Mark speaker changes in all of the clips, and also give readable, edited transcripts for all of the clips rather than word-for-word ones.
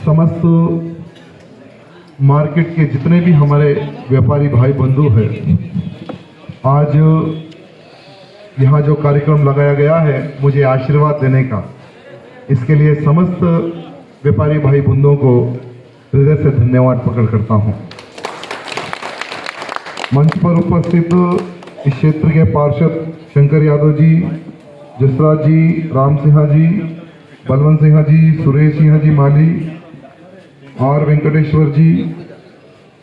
Speaker 1: समस्त मार्केट के जितने भी हमारे व्यापारी भाई बंधु हैं, आज यहाँ जो कार्यक्रम लगाया गया है मुझे आशीर्वाद देने का, इसके लिए समस्त व्यापारी भाई बंधुओं को हृदय से धन्यवाद प्रकट करता हूँ। मंच पर उपस्थित इस क्षेत्र के पार्षद शंकर यादव जी, जसराज जी, राम सिंह जी, बलवंत सिंह जी, सुरेश सिंह जी माली, आर वेंकटेश्वर जी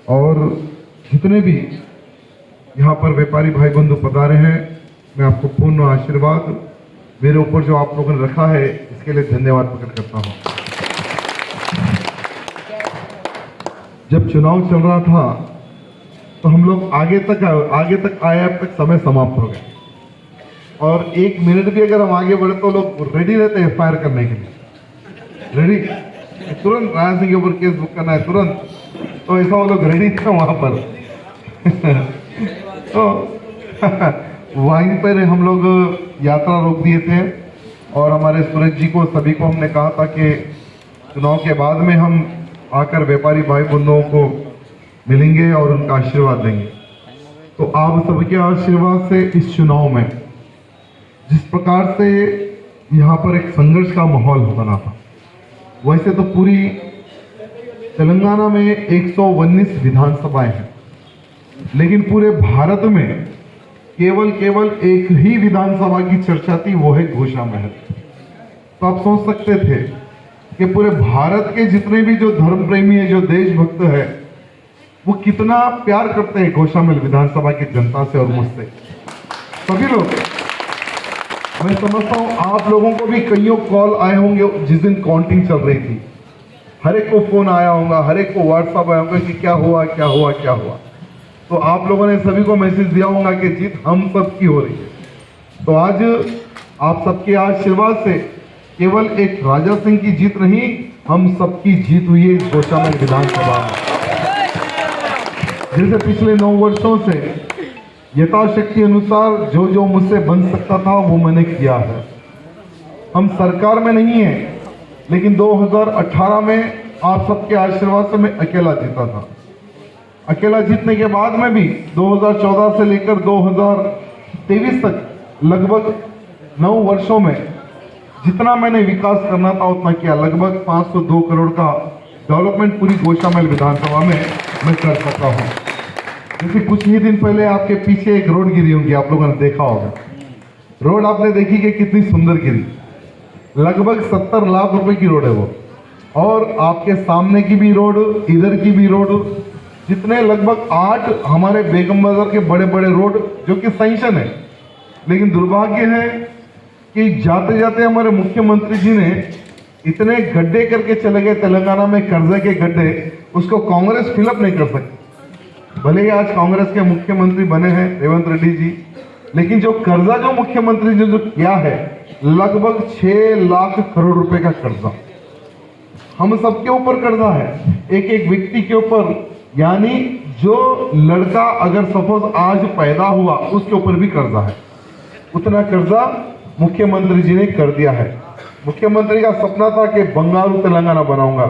Speaker 1: और जितने भी यहाँ पर व्यापारी भाई बंधु पधारे हैं, मैं आपको पूर्ण आशीर्वाद मेरे ऊपर जो आप लोगों ने रखा है इसके लिए धन्यवाद प्रकट करता हूँ। जब चुनाव चल रहा था तो हम लोग आगे तक आए, अब तक समय समाप्त हो गया और 1 मिनट भी अगर हम आगे बढ़े तो लोग रेडी रहते हैं फायर करने के लिए। रेडी, तुरंत राज सिंह के ऊपर केस बुक करना है तुरंत, तो ऐसा वो लोग रेडी थे वहां पर। तो वहीं पर हम लोग यात्रा रोक दिए थे और हमारे सूरज जी को सभी को हमने कहा था कि चुनाव के बाद में हम आकर व्यापारी भाई बंधुओं को मिलेंगे और उनका आशीर्वाद देंगे। तो आप सबके आशीर्वाद से इस चुनाव में जिस प्रकार से यहाँ पर एक संघर्ष का माहौल बना था, वैसे तो पूरी तेलंगाना में 119 विधानसभाएं हैं, लेकिन पूरे भारत में केवल एक ही विधानसभा की चर्चा थी, वो है घोषामहल। तो आप सोच सकते थे कि पूरे भारत के जितने भी जो धर्म प्रेमी है, जो देशभक्त है, वो कितना प्यार करते हैं घोषामहल विधानसभा की जनता से और मुझसे सभी लोग। मैं समझता हूं आप लोगों को भी कईयों कॉल आए होंगे जिस दिन काउंटिंग चल रही थी, हर एक को फोन आया होगा, हर एक को व्हाट्सएप आया होगा कि क्या हुआ क्या हुआ क्या हुआ। तो आप लोगों ने सभी को मैसेज दिया होगा कि जीत हम सबकी हो रही है। तो आज आप सबके आशीर्वाद से केवल एक राजा सिंह की जीत नहीं, हम सबकी जीत हुई है इस घोषामहल विधानसभा में। जैसे पिछले 9 वर्षों से यथाशक्ति अनुसार जो जो मुझसे बन सकता था वो मैंने किया है। हम सरकार में नहीं है, लेकिन 2018 में आप सबके आशीर्वाद से मैं अकेला जीता था। अकेला जीतने के बाद में भी 2014 से लेकर 2023 तक लगभग 9 वर्षों में जितना मैंने विकास करना था उतना किया। लगभग 502 करोड़ का डेवलपमेंट पूरी घोषामहल विधानसभा में मैं कर सकता हूँ। जैसे कुछ ही दिन पहले आपके पीछे एक रोड गिरी होगी, आप लोगों ने देखा होगा। रोड आपने देखी कि कितनी सुंदर गिरी, लगभग 70 लाख रुपए की रोड है वो। और आपके सामने की भी रोड, इधर की भी रोड, जितने लगभग 8 हमारे बेगम बाजार के बड़े बड़े रोड जो कि सैंक्शन है। लेकिन दुर्भाग्य है कि जाते जाते हमारे मुख्यमंत्री जी ने इतने गड्ढे करके चले गए तेलंगाना में, कर्जे के गड्ढे, उसको कांग्रेस फिलअप नहीं कर सकती। भले ही आज कांग्रेस के मुख्यमंत्री बने हैं रेवंत रेड्डी जी, लेकिन जो कर्जा जो मुख्यमंत्री जी जो किया है, लगभग 6 लाख करोड़ रुपए का कर्जा हम सबके ऊपर कर्जा है, एक एक व्यक्ति के ऊपर। यानी जो लड़का अगर सपोज आज पैदा हुआ उसके ऊपर भी कर्जा है, उतना कर्जा मुख्यमंत्री जी ने कर दिया है। मुख्यमंत्री का सपना था कि बंगारू तेलंगाना बनाऊंगा।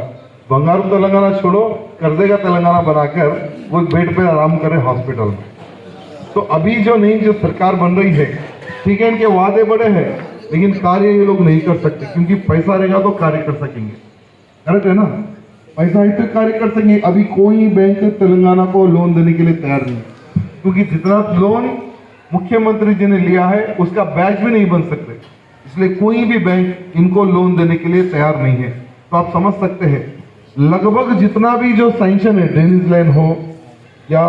Speaker 1: बंगारू तेलंगाना छोड़ो, कर्जे का तेलंगाना बनाकर वो बेड पे आराम करे हॉस्पिटल में। तो अभी जो नई जो सरकार बन रही है, ठीक है, इनके वादे बड़े हैं लेकिन कार्य ये लोग नहीं कर सकते, क्योंकि पैसा रहेगा तो कार्य कर सकेंगे। करेक्ट है ना? पैसा ही तो कार्य कर सकेंगे। अभी कोई बैंक तेलंगाना को लोन देने के लिए तैयार नहीं, क्योंकि जितना लोन मुख्यमंत्री जी ने लिया है उसका बैच भी नहीं बन सकते, इसलिए कोई भी बैंक इनको लोन देने के लिए तैयार नहीं है। तो आप समझ सकते हैं लगभग जितना भी जो सैंक्शन है, ड्रेनेज लाइन हो या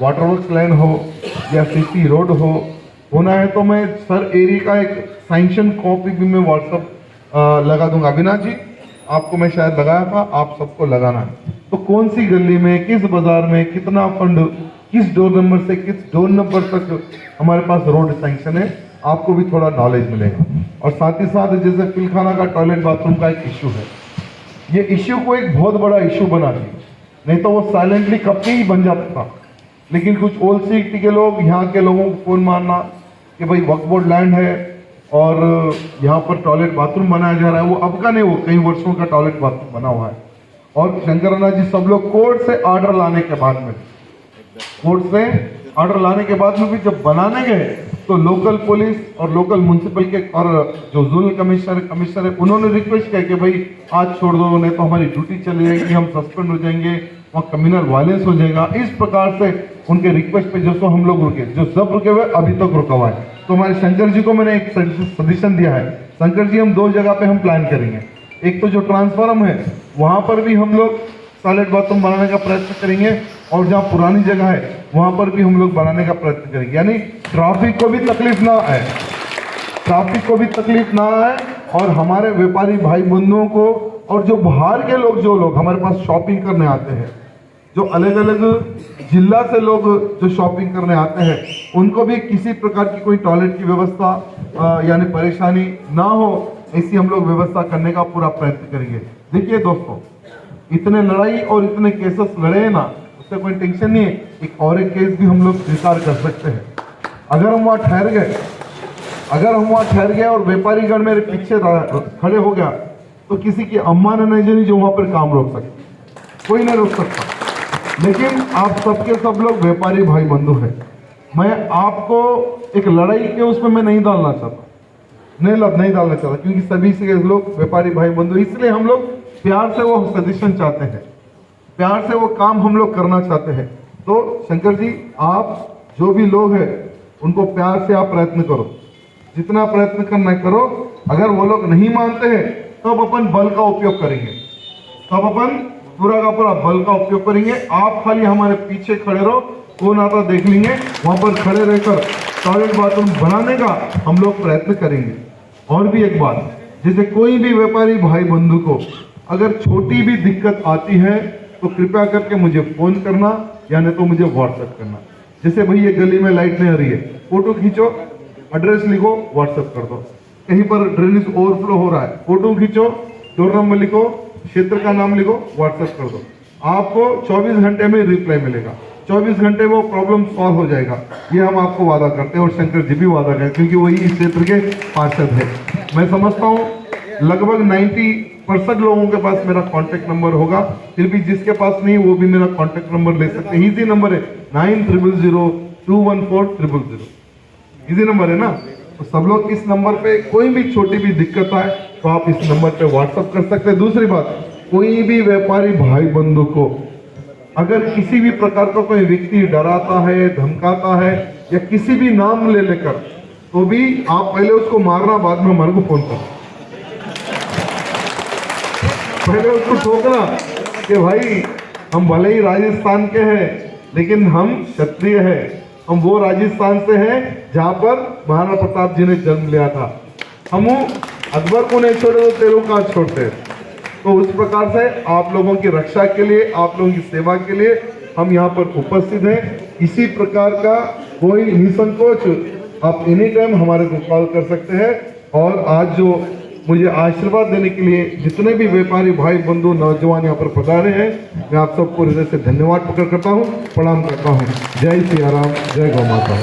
Speaker 1: वाटरवर्क्स लाइन हो या सीसी रोड हो, होना है तो मैं सर एरिया का एक सैंक्शन कॉपी भी मैं व्हाट्सएप लगा दूंगा। अविनाश जी, आपको मैं शायद लगाया था, आप सबको लगाना है। तो कौन सी गली में, किस बाजार में कितना फंड, किस डोर नंबर से किस डोर नंबर तक हमारे पास रोड सैंक्शन है, आपको भी थोड़ा नॉलेज मिलेगा। और साथ ही साथ जैसे पिलखाना का टॉयलेट बाथरूम का एक इश्यू है, ये इश्यू को एक बहुत बड़ा इश्यू बना दिया, नहीं तो वो साइलेंटली कब के ही बन जाता था। लेकिन कुछ ओल्ड सिटी के लोग, यहाँ के लोगों को फोन मारना कि भाई वक्फ बोर्ड लैंड है और यहाँ पर टॉयलेट बाथरूम बनाया जा रहा है, वो अब का नहीं, वो कई वर्षों का टॉयलेट बाथरूम बना हुआ है। और शंकरना जी सब लोग कोर्ट से ऑर्डर लाने के बाद में, कोर्ट से ऑर्डर लाने के बाद में भी जब बनाने गए तो लोकल पुलिस और लोकल म्युनिसिपल के और जो जोनल कमिश्नर है उन्होंने रिक्वेस्ट किया कि भाई आज छोड़ दो, नहीं तो हमारी ड्यूटी चली जाएगी, हम सस्पेंड हो जाएंगे, वहाँ कम्युनल वायलेंस हो जाएगा। इस प्रकार से उनके रिक्वेस्ट पे जो हम लोग रुके, जो सब रुके हुए अभी तक रुका हुआ है। तो हमारे शंकर जी को मैंने एक सजेशन दिया है, शंकर जी हम 2 जगह पे हम प्लान करेंगे। एक तो जो ट्रांसफार्म है वहाँ पर भी हम लोग टॉयलेट बाथरूम बनाने का प्रयत्न करेंगे, और जहाँ पुरानी जगह है वहाँ पर भी हम लोग बनाने का प्रयत्न करेंगे, यानी ट्रैफिक को भी तकलीफ ना आए, ट्रैफिक को भी तकलीफ ना आए, और हमारे व्यापारी भाई बंधुओं को और जो बाहर के लोग, जो लोग हमारे पास शॉपिंग करने आते हैं, जो अलग अलग जिला से लोग जो शॉपिंग करने आते हैं, उनको भी किसी प्रकार की कोई टॉयलेट की व्यवस्था यानी परेशानी ना हो, ऐसी हम लोग व्यवस्था करने का पूरा प्रयत्न करेंगे। देखिए दोस्तों, इतने लड़ाई और इतने केसेस लड़े हैं ना, उससे कोई टेंशन नहीं है, एक और एक केस भी हम लोग स्वीकार कर सकते हैं। अगर हम वहाँ ठहर गए और व्यापारीगण मेरे पीछे खड़े हो गया तो किसी की अम्मा ने नहीं जो वहाँ पर काम रोक सकते, कोई नहीं रोक सकता। लेकिन आप सबके सब लोग व्यापारी भाई बंधु हैं, मैं आपको एक लड़ाई के उसमें मैं नहीं डालना चाहता, नहीं डालना चाहता, क्योंकि सभी से लोग व्यापारी भाई बंधु, इसलिए हम लोग प्यार से वो सजेशन चाहते हैं, प्यार से वो काम हम लोग करना चाहते हैं। तो शंकर जी, आप जो भी लोग हैं उनको प्यार से आप प्रयत्न करो, जितना प्रयत्न करना करो। अगर वो लोग नहीं मानते हैं तब अपन बल का उपयोग करेंगे, तब अपन पूरा का पूरा बल का उपयोग करेंगे। आप खाली हमारे पीछे खड़े रहो, कौन आता देख लेंगे, वहां पर खड़े रहकर टॉयलेट बाथरूम बनाने का हम लोग प्रयत्न करेंगे। और भी एक बात, जैसे कोई भी व्यापारी भाई बंधु को अगर छोटी भी दिक्कत आती है तो कृपया करके मुझे फोन करना, या नहीं तो मुझे व्हाट्सएप करना। जैसे भाई ये गली में लाइट नहीं आ रही है, फोटो खींचो, एड्रेस लिखो, व्हाट्सएप कर दो। कहीं पर ड्रेनेज ओवरफ्लो हो रहा है, फोटो खींचो, डोर नंबर लिखो, क्षेत्र का नाम लिखो, व्हाट्सएप कर दो। आपको 24 घंटे में रिप्लाई मिलेगा, 24 घंटे वो प्रॉब्लम सॉल्व हो जाएगा, ये हम आपको वादा करते हैं, और शंकर जी भी वादा करते हैं, क्योंकि वही इस क्षेत्र के पार्षद है। मैं समझता हूँ लगभग 90% लोगों के पास मेरा कॉन्टैक्ट नंबर होगा, फिर भी जिसके पास नहीं वो भी मेरा कॉन्टैक्ट नंबर ले सकते हैं। इजी नंबर है 9002144000, इजी नंबर है ना। तो सब लोग इस नंबर पे कोई भी छोटी भी दिक्कत आए तो आप इस नंबर पे व्हाट्सएप कर सकते हैं। दूसरी बात, कोई भी व्यापारी भाई बंधु को अगर किसी भी प्रकार का कोई व्यक्ति डराता है, धमकाता है, या किसी भी नाम ले लेकर, तो भी आप पहले उसको मारना, बाद में हमारे को फोन करना, पहले उसको ठोकना कि भाई हम भले ही राजस्थान के हैं लेकिन हम क्षत्रिय हैं, हम वो राजस्थान से हैं जहां पर महाराणा प्रताप जी ने जन्म लिया था, हम अकबर को नहीं छोड़े तो तेरू कहाँ छोड़ते। तो उस प्रकार से आप लोगों की रक्षा के लिए, आप लोगों की सेवा के लिए हम यहाँ पर उपस्थित हैं। इसी प्रकार का कोई निसंकोच आप एनी टाइम हमारे को कॉल कर सकते हैं। और आज जो मुझे आशीर्वाद देने के लिए जितने भी व्यापारी भाई बंधु नौजवान यहाँ पर पधारे हैं, मैं आप सबको हृदय से धन्यवाद प्रकट करता हूँ, प्रणाम करता हूँ। जय सिया राम, जय गौ माता।